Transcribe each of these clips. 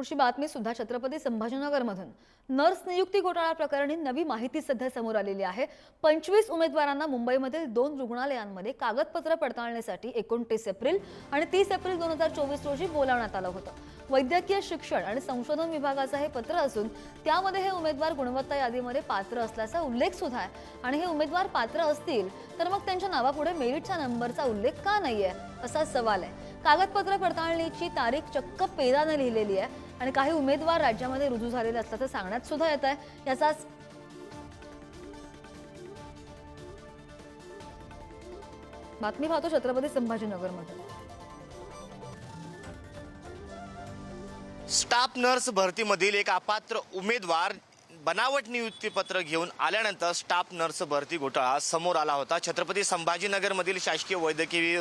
पुढची बातमी सुद्धा छत्रपती संभाजीनगरमधून नर्स नियुक्ती घोटाळा प्रकरणी नवी माहिती सध्या समोर आलेली आहे। 25 उमेदवारांना मुंबईमधील 2 रुग्णालयांमध्ये कागदपत्र पडताळणीसाठी 29 एप्रिल आणि 30 एप्रिल 2024 रोजी बोलावण्यात आलं होतं। वैद्यकीय शिक्षण आणि संशोधन विभागाचं हे पत्र असून त्यामध्ये हे उमेदवार गुणवत्ता यादीमध्ये पात्र असल्याचा उल्लेख सुद्धा आहे आणि हे उमेदवार पात्र असतील तर मग त्यांच्या नावापुढे मेरिटच्या नंबरचा उल्लेख का नाहीये असा सवाल आहे। कागदपत्र पडताळणीची तारीख चक्क पेराने लिहिलेली आहे आणि काही उमेदवार राज्यामध्ये रुजू झालेले असल्याचं सांगण्यात सुद्धा येत आहे। याचाच बातमी पाहतो छत्रपती संभाजीनगरमध्ये। स्टाफ नर्स भरतीमधील एक अपात्र उमेदवार बनावट नियुक्तीपत्र घेऊन आल्यानंतर स्टाफ नर्स भरती घोटाळा समोर आला होता। छत्रपती संभाजीनगरमधील शासकीय वैद्यकीय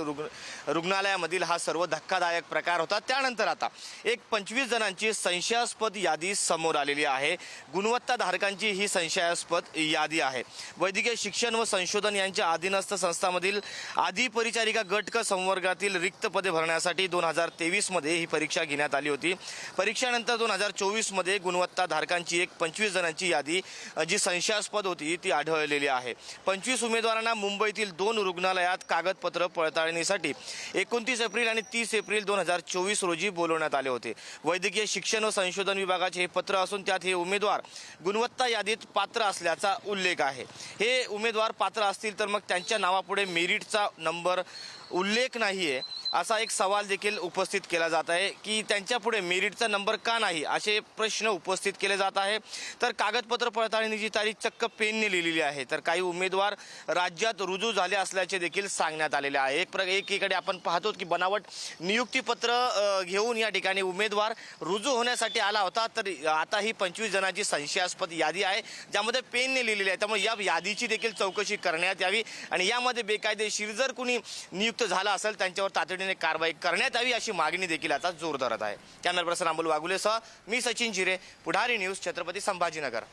रुग्णालयामधील हा सर्व धक्कादायक प्रकार होता। त्यानंतर आता एक 25 जणांची संशयास्पद यादी समोर आलेली आहे। गुणवत्ताधारकांची ही संशयास्पद यादी आहे। वैद्यकीय शिक्षण व संशोधन यांच्या अधीनस्थ संस्थांमधील आदी परिचारिका गट क संवर्गातील रिक्त पदे भरण्यासाठी 2023 मध्ये ही परीक्षा घेण्यात आली होती। परीक्षेनंतर 2024 मध्ये गुणवत्ताधारकांची एक 25 जणांची यादी जी संशयास्पद होती ती आढळलेली आहे। 25 उमेदवारांना मुंबईतील 2 रुग्णालयात कागदपत्र पडताळणीसाठी 29 एप्रिल आणि 30 एप्रिल 2024 रोजी बोलवण्यात आले होते। वैद्यकीय शिक्षण व संशोधन विभागाचे हे पत्र असून त्यात हे उमेदवार गुणवत्ता यादीत पात्र असल्याचा उल्लेख आहे। हे उमेदवार पात्र असतील तर मग त्यांच्या नावापुढे मेरिटचा नंबर उल्लेख नाहीये असा एक सवाल देखील उपस्थित केला जात आहे की त्यांच्या पुढे मेरिटचा नंबर का नाही असे प्रश्न उपस्थित केले जात आहे। तर कागदपत्र पडताळणीची तारीख चक्क पेनने लिहिलेली आहे। तर काही उमेदवार राज्यात रुजू झाले असल्याचे देखील सांगण्यात आलेले आहे। एकीकडे आपण पाहतो की बनावट नियुक्तीपत्र घेऊन या ठिकाणी उमेदवार रुजू होण्यासाठी आला होता। तर आता ही 25 जणांची संशयास्पद यादी आहे ज्यामध्ये पेनने लिहिलेली आहे। त्यामुळे या यादीची देखील चौकशी करण्यात यावी आणि यामध्ये बेकायदेशीर जर कुणी नियुक्त झाला असेल त्यांच्यावर तातडीने कारवाई करण्यात यावी अशी मागणी देखील आता जोर धरत आहे। कॅमेरा पर्सन अमोल वागुलेसह मी सचिन जिरे, पुढारी न्यूज, छत्रपती संभाजीनगर।